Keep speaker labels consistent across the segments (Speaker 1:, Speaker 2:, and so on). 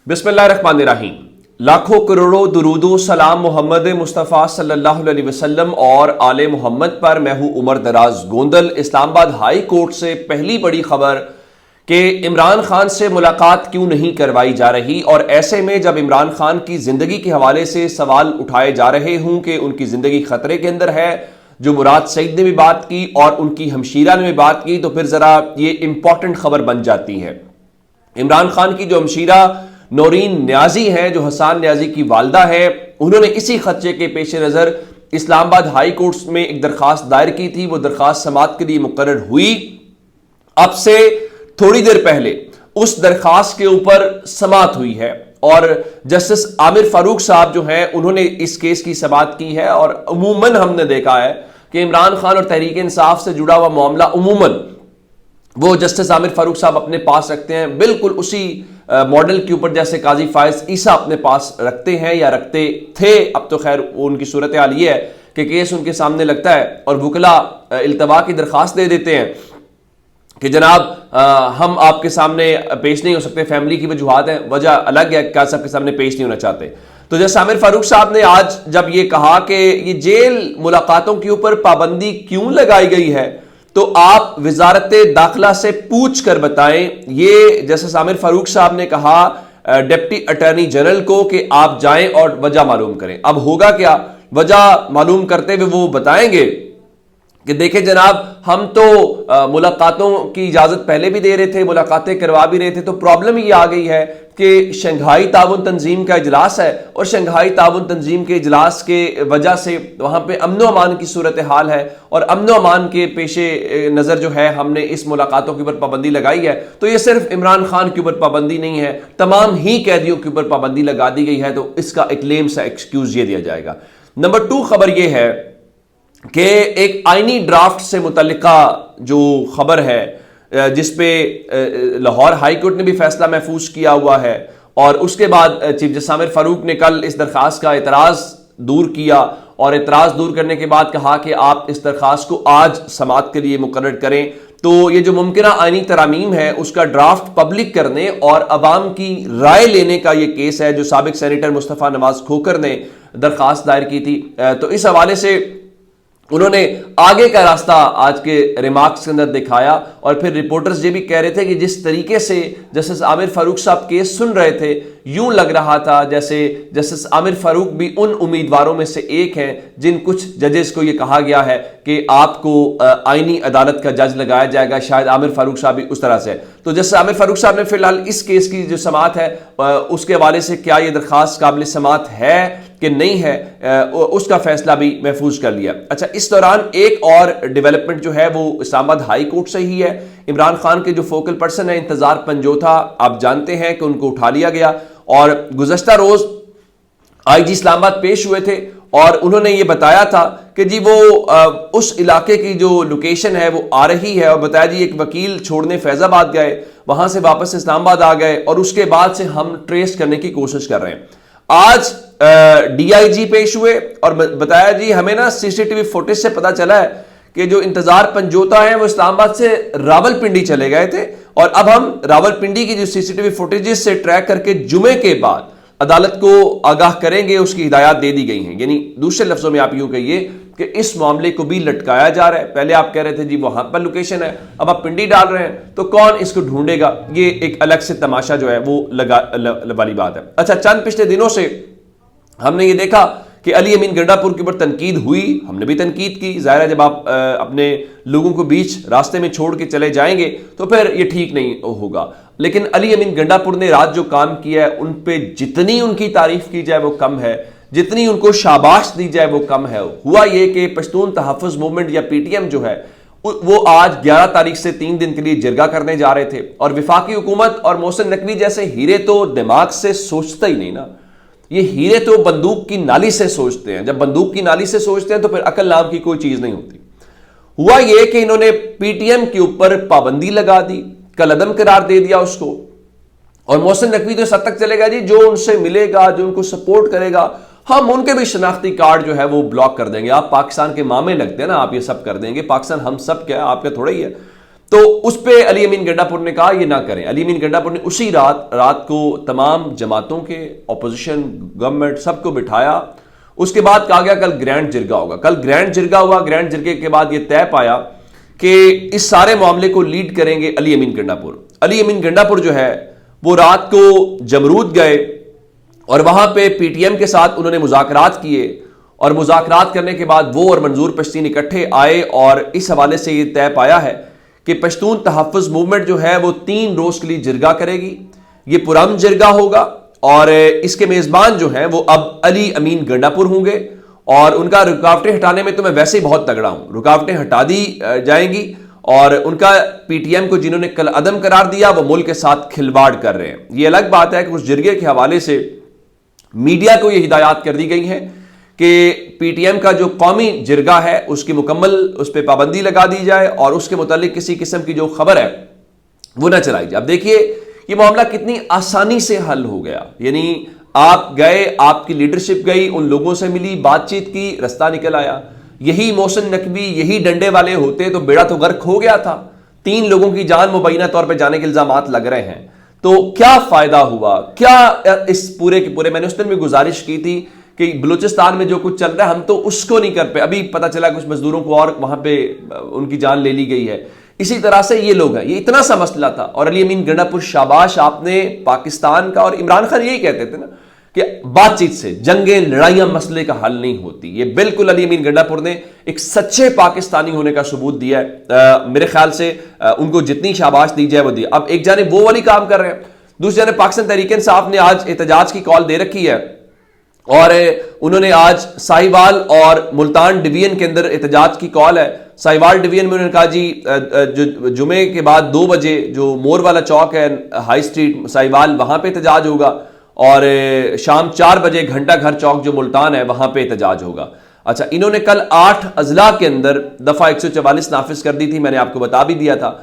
Speaker 1: बिस्मिल्लाहिर्रहमानिर्रहीम। लाखों करोड़ों दुरूदो सलाम मोहम्मद मुस्तफ़ा सल्लल्लाहु अलैहि वसल्लम और आले मोहम्मद पर। मैं हूं उमर दराज गोंदल। इस्लामाबाद हाई कोर्ट से पहली बड़ी खबर कि इमरान खान से मुलाकात क्यों नहीं करवाई जा रही, और ऐसे में जब इमरान खान की जिंदगी के हवाले से सवाल उठाए जा रहे हों कि उनकी जिंदगी खतरे के अंदर है, जो मुराद सईद ने भी बात की और उनकी हमशीरा ने भी बात की, तो फिर जरा ये इंपॉर्टेंट खबर बन जाती है। इमरान खान की जो हमशीरा नौरीन न्याजी है, जो हसन न्याजी की वालदा है, उन्होंने इसी खदशे के पेश नज़र इस्लामाबाद हाई कोर्ट में एक दरखास्त दायर की थी। वो दरखास्त समाअत के लिए मुकर्रर हुई। अब से थोड़ी देर पहले उस दरखास्त के ऊपर समाअत हुई है और जस्टिस आमिर फारूक साहब जो हैं उन्होंने इस केस की समाअत की है। और अमूमन हमने देखा है कि इमरान खान और तहरीक इंसाफ से जुड़ा हुआ मामला अमूमन वो जस्टिस आमिर फारूक साहब अपने पास रखते हैं, बिल्कुल उसी मॉडल के ऊपर जैसे काजी फायज ईसा अपने पास रखते हैं या रखते थे। अब तो खैर उनकी सूरत हाल ये है कि केस उनके सामने लगता है और वुकला इल्तवा की दरखास्त दे देते हैं कि जनाब हम आपके सामने पेश नहीं हो सकते, फैमिली की वजूहात है, वजह अलग है, क्या सबके सामने पेश नहीं होना चाहते। तो जैसे आमिर फारूक साहब ने आज जब ये कहा कि ये जेल मुलाकातों के ऊपर पाबंदी क्यों लगाई गई है, तो आप वजारत दाखिला से पूछ कर बताएं। ये जैसे आमिर फारूक साहब ने कहा डिप्टी अटॉर्नी जनरल को कि आप जाएं और वजह मालूम करें। अब होगा क्या, वजह मालूम करते हुए वो बताएंगे कि देखें जनाब, हम तो मुलाकातों की इजाजत पहले भी दे रहे थे, मुलाकातें करवा भी रहे थे, तो प्रॉब्लम ये आ गई है कि शंघाई ताउन तंजीम का इजलास है और शंघाई ताउन तंजीम के इजलास के वजह से वहां पे अमन अमान की सूरत हाल है और अमन अमान के पेशे नज़र जो है हमने इस मुलाकातों के ऊपर पाबंदी लगाई है। तो ये सिर्फ इमरान खान के ऊपर पाबंदी नहीं है, तमाम ही कैदियों के ऊपर पाबंदी लगा दी गई है। तो इसका एक लेम सा एक्सक्यूज ये दिया जाएगा। नंबर 2 खबर यह है कि एक आईनी ड्राफ्ट से मुतल्लिका जो खबर है जिसपे लाहौर हाई कोर्ट ने भी फैसला महफूज किया हुआ है, और उसके बाद चीफ जस्टिस आमिर फारूक ने कल इस दरखास्त का एतराज दूर किया और एतराज दूर करने के बाद कहा कि आप इस दरखास्त को आज समाअत के लिए मुकर्रर करें। तो ये जो मुमकिन आईनी तरामीम है उसका ड्राफ्ट पब्लिक करने और अवाम की राय लेने का ये केस है जो साबिक सेनेटर मुस्तफ़ा नवाज खोकर ने दरखास्त दायर की थी। तो इस हवाले से उन्होंने आगे का रास्ता आज के रिमार्क्स के अंदर दिखाया और फिर रिपोर्टर्स ये भी कह रहे थे कि जिस तरीके से जस्टिस आमिर फारूक साहब केस सुन रहे थे, यूं लग रहा था जैसे जस्टिस आमिर फारूक भी उन उम्मीदवारों में से एक हैं जिन कुछ जजेस को यह कहा गया है कि आपको आईनी अदालत का जज लगाया जाएगा। शायद आमिर फारूक साहब भी उस तरह से। तो जस्टिस आमिर फारूक साहब ने फिलहाल इस केस की जो समाअत है उसके हवाले से क्या यह दरखास्त काबिल समाअत है कि नहीं है, उसका फैसला भी महफूज कर लिया। अच्छा, इस दौरान एक और डेवलपमेंट जो है वो इस्लामाबाद हाई कोर्ट से ही है। इमरान खान के जो फोकल पर्सन है इंतजार पंजोथा, आप जानते हैं कि उनको उठा लिया गया और गुज़श्ता रोज आईजी इस्लामाबाद पेश हुए थे और उन्होंने ये बताया था कि जी वो उस इलाके की जो लोकेशन है वो आ रही है, और बताया जी एक वकील छोड़ने फैजाबाद गए, वहां से वापस इस्लामाबाद आ गए और उसके बाद से हम ट्रेस करने की कोशिश कर रहे हैं। आज डीआईजी पेश हुए और बताया जी हमें ना सीसीटीवी फुटेज से पता चला है कि जो इंतजार पंजोता है वो इस्लामाबाद से रावलपिंडी चले गए थे और अब हम रावलपिंडी की जो सीसीटीवी फुटेजेस से ट्रैक करके जुमे के बाद अदालत को आगाह करेंगे, उसकी हिदायत दे दी गई हैं। यानी दूसरे लफ्जों में आप यूं कहिए कि इस मामले को भी लटकाया जा रहा है। पहले आप कह रहे थे जी वहां पर लोकेशन है, अब आप पिंडी डाल रहे हैं, तो कौन इसको ढूंढेगा? ये एक अलग से तमाशा जो है वो वाली बात है। अच्छा, चंद पिछले दिनों से हमने ये देखा कि अली अमीन गंडापुर के ऊपर तनकीद हुई, हमने भी तनकीद की। जाहिर है जब आप अपने लोगों को बीच रास्ते में छोड़ के चले जाएंगे तो फिर ये ठीक नहीं होगा। लेकिन अली अमीन गंडापुर ने रात जो काम किया है उन पे जितनी उनकी तारीफ की जाए वो कम है, जितनी उनको शाबाश दी जाए वो कम है। हुआ ये कि पश्तून तहफ़्फ़ुज़ मूवमेंट या पीटीएम जो है वो आज 11 तारीख से 3 दिन के लिए जिरगा करने जा रहे थे और विफाकी हुकूमत और मोहसिन नकवी जैसे हीरे तो दिमाग से सोचते ही नहीं ना। ये हीरे तो बंदूक की नाली से सोचते हैं। जब बंदूक की नाली से सोचते हैं तो फिर अकल नाम की कोई चीज नहीं होती। हुआ यह कि इन्होंने पीटीएम के ऊपर पाबंदी लगा दी, कलअदम करार दे दिया उसको, और मोहसिन नकवी तो इस हद तक चलेगा जी जो उनसे मिलेगा, जो उनको सपोर्ट करेगा, हम उनके भी शनाख्ती कार्ड जो है वो ब्लॉक कर देंगे। आप पाकिस्तान के मामे लगते हैं ना, आप ये सब कर देंगे। पाकिस्तान हम सब क्या है, आपका थोड़ा ही है। तो उस पे अली अमीन गंडापुर ने कहा ये ना करें। अली अमीन गंडापुर ने उसी रात को तमाम जमातों के, ऑपोजिशन, गवर्नमेंट, सबको बिठाया। उसके बाद कहा गया कल ग्रैंड जिरगा होगा। कल ग्रैंड जिरगा हुआ। ग्रैंड जिरगे के बाद यह तय पाया कि इस सारे मामले को लीड करेंगे अली अमीन गंडापुर। अली अमीन गंडापुर जो है वो रात को जमरूद गए और वहां पे पीटीएम के साथ उन्होंने मुज़ाकरात किए और मुज़ाकरात करने के बाद वो और मंजूर पश्तीन इकट्ठे आए और इस हवाले से ये तय पाया है कि पश्तून तहफ़्फ़ुज़ मूवमेंट जो है वो 3 रोज के लिए जिरगा करेगी। ये पुरअमन जिरगा होगा और इसके मेजबान जो हैं वो अब अली अमीन गंडापुर होंगे और उनका रुकावटें हटाने में तो मैं वैसे ही बहुत तगड़ा हूं। रुकावटें हटा दी जाएंगी और उनका पीटीएम को जिन्होंने कल अदम करार दिया वो मुल्क के साथ खिलवाड़ कर रहे हैं। ये अलग बात है कि उस जिरगे के हवाले से मीडिया को यह हिदायत कर दी गई है कि पीटीएम का जो कौमी जिरगा है उसकी मुकम्मल उस पर पाबंदी लगा दी जाए और उसके मुतालिक किसी किस्म की जो खबर है वो ना चलाई जाए। अब देखिए ये मामला कितनी आसानी से हल हो गया। यानी आप गए, आपकी लीडरशिप गई, उन लोगों से मिली, बातचीत की, रास्ता निकल आया। यही मोहसिन नकवी, यही डंडे वाले होते तो बेड़ा तो गर्क हो गया था। 3 लोगों की जान मुबैना तौर पर जाने के इल्जामात लग रहे हैं। तो क्या फायदा हुआ, क्या इस पूरे के पूरे, मैंने उस दिन भी गुजारिश की थी कि बलूचिस्तान में जो कुछ चल रहा है हम तो उसको नहीं कर पे। अभी पता चला कुछ मजदूरों को और वहां पे उनकी जान ले ली गई है। इसी तरह से ये लोग हैं, ये इतना सा मसला था। और अली अमीन गंडापुर, शाबाश, आपने पाकिस्तान का, और इमरान खान यही कहते थे ना कि बातचीत से जंगें, लड़ाइयां मसले का हल नहीं होती। ये बिल्कुल अली अमीन गंडापुर ने एक सच्चे पाकिस्तानी होने का सबूत दिया है। मेरे ख्याल से उनको जितनी शाबाश दी जाए वो दी। अब एक जाने वो वाली काम कर रहे हैं, दूसरी जाने पाकिस्तान तहरीक इंसाफ ने आज एहतजाज की कॉल दे रखी है और उन्होंने आज साहिवाल और मुल्तान डिवीजन के अंदर एहतजाज की कॉल है। साहिवाल डिवीजन में उन्होंने कहा जी जो जुमे के बाद 2 बजे जो मोर वाला चौक है, हाई स्ट्रीट साहिवाल, वहां पे एहतजाज होगा और शाम 4 बजे घंटा घर चौक जो मुल्तान है वहां पे एहतजाज होगा। अच्छा, इन्होंने कल 8 अजला के अंदर दफा 144 नाफिज कर दी थी, मैंने आपको बता भी दिया था।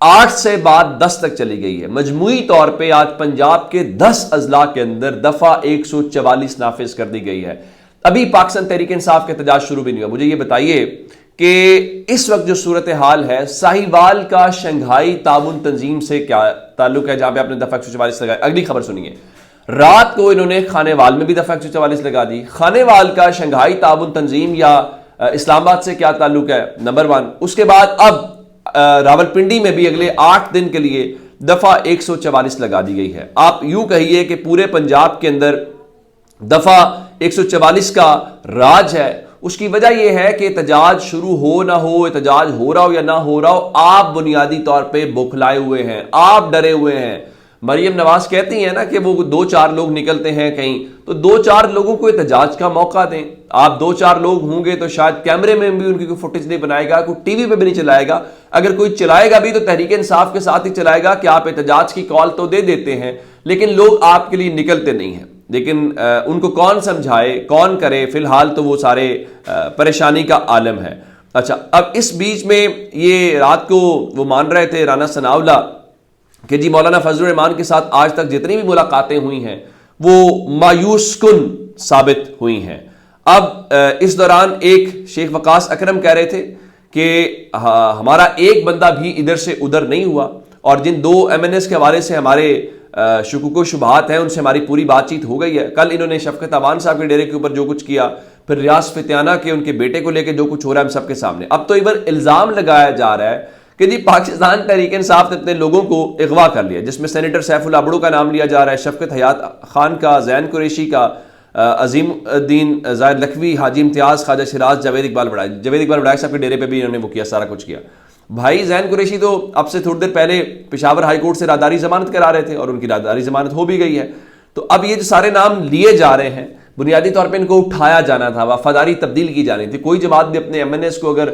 Speaker 1: 8 से बाद 10 तक चली गई है। मजमूई तौर पे आज पंजाब के 10 अजला के अंदर दफा 144 नाफिज कर दी गई है। अभी पाकिस्तान तहरीक इंसाफ का एहतजाज शुरू भी नहीं हुआ। मुझे ये बताइए कि इस वक्त जो सूरत हाल है, साहिवाल का शंघाई ताउन तंजीम से क्या ताल्लुक है, जहां पे आपने दफा 144 लगाई। अगली खबर सुनिए, रात को इन्होंने खानेवाल में भी दफा 144 लगा दी। खानेवाल का शंघाई ताउन तंजीम या इस्लामाबाद से क्या ताल्लुक है, नंबर 1। उसके बाद अब रावलपिंडी में भी अगले 8 दिन के लिए दफा 144 लगा दी गई है। आप यूं कहिए कि पूरे पंजाब के अंदर दफा 144 का राज है। उसकी वजह यह है कि एहतजाज शुरू हो ना हो, एहतजाज हो रहा हो या ना हो रहा हो, आप बुनियादी तौर पे बौखलाए हुए हैं, आप डरे हुए हैं। मरियम नवाज कहती हैं ना कि वो 2-4 लोग निकलते हैं कहीं, तो 2-4 लोगों को एहतजाज का मौका दें। आप 2-4 लोग होंगे तो शायद कैमरे में भी उनकी कोई फुटेज नहीं बनाएगा, कोई टीवी पे भी नहीं चलाएगा। अगर कोई चलाएगा भी तो तहरीक इंसाफ के साथ ही चलाएगा कि आप एहतजाज की कॉल तो दे देते हैं लेकिन लोग आपके लिए निकलते नहीं हैं। लेकिन उनको कौन समझाए, कौन करे, फिलहाल तो वो सारे परेशानी का आलम है। अच्छा, अब इस बीच में ये रात को वो मान रहे थे राना सनाउल्ला कि जी मौलाना फजलुर रहमान के साथ आज तक जितनी भी मुलाकातें हुई हैं वो मायूस कुन साबित हुई हैं। अब इस दौरान एक शेख वकास अकरम कह रहे थे कि हमारा एक बंदा भी इधर से उधर नहीं हुआ और जिन 2 MNS के हवाले से हमारे शुकुको शुबहात हैं उनसे हमारी पूरी बातचीत हो गई है। कल इन्होंने शफकत अवान साहब के डेरे के ऊपर जो कुछ किया, फिर रियाज फितियाना के उनके बेटे को लेकर जो कुछ हो रहा है हम सबके सामने। अब तो इधर इल्जाम लगाया जा रहा है कि जी पाकिस्तान तहरीक इंसाफ ने अपने लोगों को अगवा कर लिया, जिसमें सेनेटर सैफुल अबड़ू का नाम लिया जा रहा है, शफकत हयात खान का, जैन कुरैशी का, अजीमुद्दीन जाहिद लखवी, हाजी इम्तियाज, ख्वाजा शिराज, जावेद इकबाल बड़ाई साहब के डेरे पे भी इन्होंने वो किया, सारा कुछ किया। भाई जैन कुरैशी तो अब से थोड़ी देर पहले पेशावर हाई कोर्ट से रादारी जमानत करा रहे थे और उनकी रादारी जमानत हो भी गई है। तो अब ये जो सारे नाम लिए जा रहे हैं, बुनियादी तौर पे इनको उठाया जाना था, वफादारी तब्दील की जानी थी। कोई जमात भी अपने MNS को अगर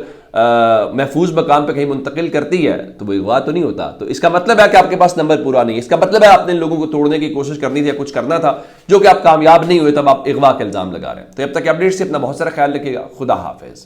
Speaker 1: महफूज मकाम पे कहीं मुंतकिल करती है तो वो अगवा तो नहीं होता। तो इसका मतलब है कि आपके पास नंबर पूरा नहीं है, इसका मतलब है आपने लोगों को तोड़ने की कोशिश करनी थी या कुछ करना था जो कि आप कामयाब नहीं हुए, तब आप अगवा का इल्जाम लगा रहे हैं। तो अब तक अपडेट से अपना बहुत सारा ख्याल रखिएगा। खुदा हाफिज।